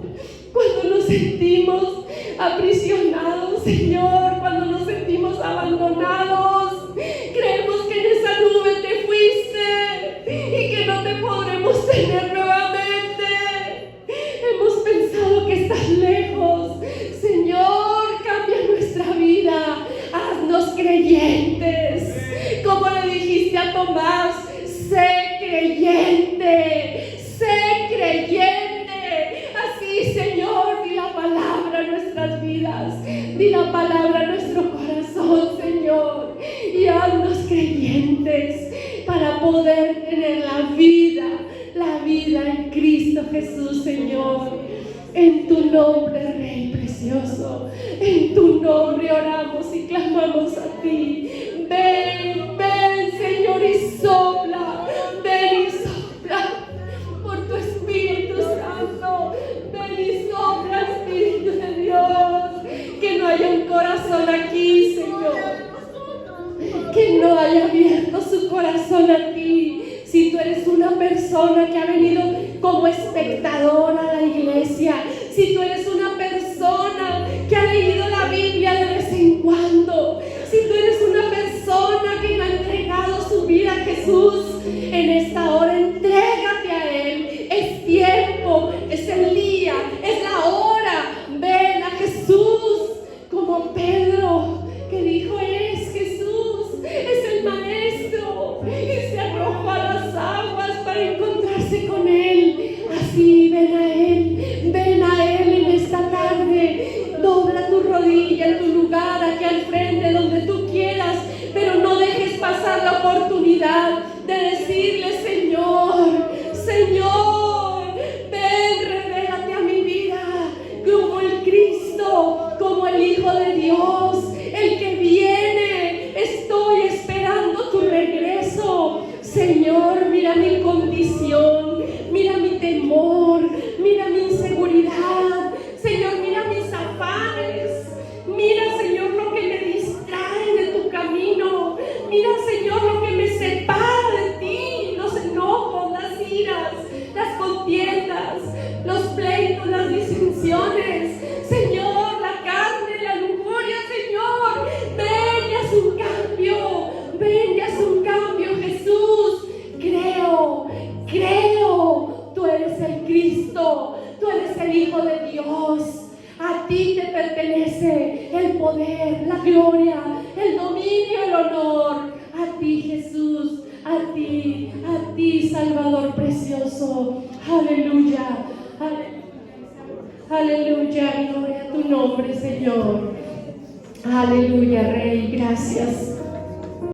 cuando nos sentimos aprisionados, Señor, cuando nos sentimos abandonados, creemos que en esa nube te fuiste y que no te podremos tener nuevamente. Hemos pensado que estás lejos. Señor, cambia nuestra vida, haznos creyentes, como le dijiste a Tomás: sé creyente, sé creyente. Así, Señor, di la palabra a nuestras vidas, di la palabra a nuestro corazón, Señor, y haznos creyentes para poder tener la vida en Cristo Jesús, Señor. En tu nombre, Rey precioso, en tu nombre oramos y clamamos a ti. Ven, ven, Señor, y sopla, ven y sopla por tu Espíritu Santo. Ven y sopla, Espíritu de Dios. Que no haya un corazón aquí, Señor, que no haya abierto su corazón a ti. Si tú eres una persona que ha venido como espectadora a la iglesia, si tú eres una persona que ha leído la Biblia de vez en cuando, si tú eres una persona que no ha entregado su vida a Jesús, en esta hora entrégate a Él. Es tiempo, es el día, es la hora. Ven a Jesús, como Pedro, que dijo: es Jesús, es el Maestro, y se arrojó a las aguas para encontrarse con Él. Así, ven a Él en esta tarde. Dobla tu rodilla en tu lugar, aquí al frente, donde tú quieras, pero no dejes pasar la oportunidad de decirle: Señor, Señor, ven, revélate a mi vida como el Cristo, como el Hijo de Dios, el que viene. Estoy esperando tu regreso. Señor, mira mi condición, mira mi temor, mira mi inseguridad. Señor, mira mis afanes. Mira, Señor, lo que me distrae de tu camino. Mira, Señor, lo que me separa de ti. Los enojos, las iras, las contiendas, los pleitos, las disensiones. Señor, la carne, la lujuria, Señor. Ven y haz un cambio. Ven y haz un cambio, Jesús. Creo. Tú eres el Cristo. Tú eres el Hijo de Dios. A ti te pertenece el poder, la gloria, el dominio, el honor. A ti, Jesús, a ti, Salvador precioso. Aleluya, aleluya, gloria a tu nombre, Señor. Aleluya, Rey, gracias.